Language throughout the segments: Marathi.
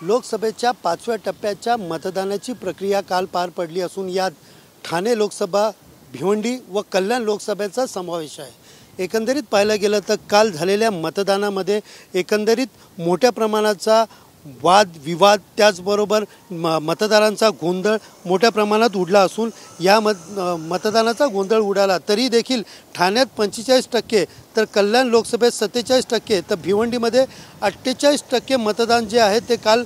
लोकसभेच्या 5व्या टप्प्याच्या मतदानाची प्रक्रिया काल पार पडली असून यात ठाणे लोकसभा, भिवंडी व कल्याण लोकसभेचा समावेश आहे। एकंदरीत पाहायला गेलं तर काल झालेल्या मतदानामध्ये एकंदरीत मोठ्या प्रमाणाचा वाद विवाद त्याचबरोबर मतदारांचा गोंधळ मोठ्या प्रमाणात उडला असून या मतदानाचा गोंधळ उडाला तरी देखील ठाण्यात 45% तर कल्याण लोकसभेत 47% तर भिवंडीमध्ये 48% मतदान जे आहे ते काल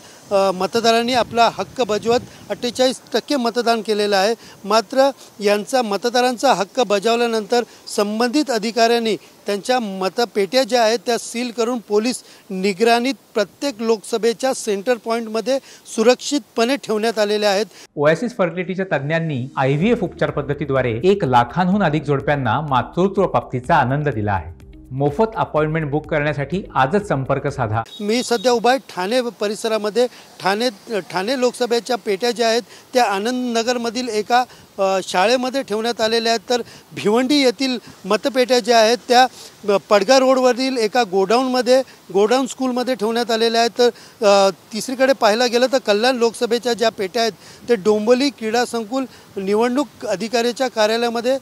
मतदारांनी आपला हक्क बजावत 48% मतदान केलेलं आहे। मात्र यांचा मतदारांचा हक्क बजावल्यानंतर संबंधित अधिकाऱ्यांनी त्यांच्या मतपेट्या ज्या आहेत त्या सील करून पोलीस निगराणीत प्रत्येक लोकसभेच्या सेंटर पॉइंटमध्ये सुरक्षितपणे ठेवण्यात आलेले आहेत। ओएसिस फर्टिलिटीच्या तज्ञांनी IVF उपचार पद्धतीद्वारे 1 लाखांहून अधिक जोडप्यांना मातृत्व प्राप्तीचा आनंद दिला आहे। मोफत अपॉइंटमेंट बुक करण्यासाठी आजच संपर्क साधा। मी सध्या उभा आहे ठाणे परिसरामध्ये। ठाणे लोकसभेच्या पेट्या ज्या आहेत त्या आनंदनगरमधील एका शाळेमध्ये ठेवण्यात आलेल्या आहेत, तर भिवंडी येथील मतपेट्या ज्या आहेत त्या पडगा रोडवरील एका गोडाऊन स्कूलमध्ये ठेवण्यात आलेल्या आहेत। तर तिसरीकडे पाहायला गेलं तर कल्याण लोकसभेच्या ज्या पेट्या आहेत ते डोंबिवली क्रीडा संकुल निवडणूक अधिकाऱ्याच्या कार्यालयामध्ये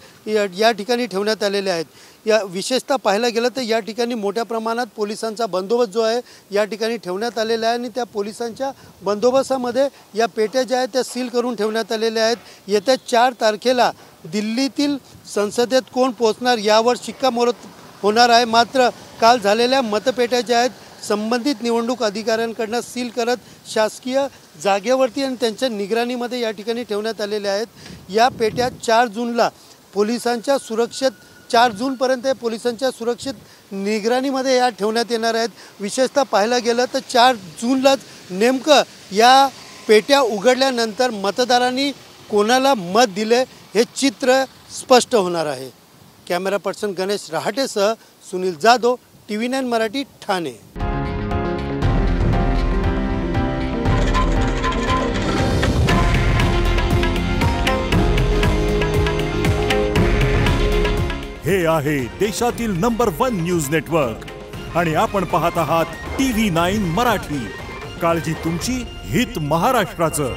या ठिकाणी ठेवण्यात आलेले आहेत। या विशेषतः पाहायला गेलं तर या ठिकाणी मोठ्या प्रमाणात पोलिसांचा बंदोबस्त जो आहे या ठिकाणी ठेवण्यात आलेला आहे आणि त्या पोलिसांच्या बंदोबस्तामध्ये या पेट्या ज्या आहेत त्या सील करून ठेवण्यात आलेल्या आहेत। येत्या 4 तारखेला दिल्लीतील संसदेत कोण पोहोचणार यावर शिक्कामोर्तब होणार आहे। मात्र काल झालेल्या मतपेट्या ज्या आहेत संबंधित निवडणूक अधिकाऱ्यांकडून सील करत शासकीय जागेवरती आणि त्यांच्या निगराणीमध्ये या ठिकाणी ठेवण्यात आलेल्या आहेत। या पेट्या 4 जूनला पोलिसांच्या सुरक्षित 4 जूनपर्यंत पोलिसांच्या सुरक्षित निगराणीमध्ये या ठेवण्यात येणार आहेत। विशेषतः पाहायला गेलं तर 4 जूनलाच नेमकं या पेट्या उघडल्यानंतर मतदारांनी कोणाला मत दिले हे चित्र स्पष्ट होणार आहे। कॅमेरा पर्सन गणेश रहाटेसह सुनील जाधव, TV9 मराठी, ठाणे। हे आहे देशातील नंबर 1 न्यूज नेटवर्क आणि आपण पाहत आहात TV9 मराठी। काळजी तुमची, हित महाराष्ट्राचं।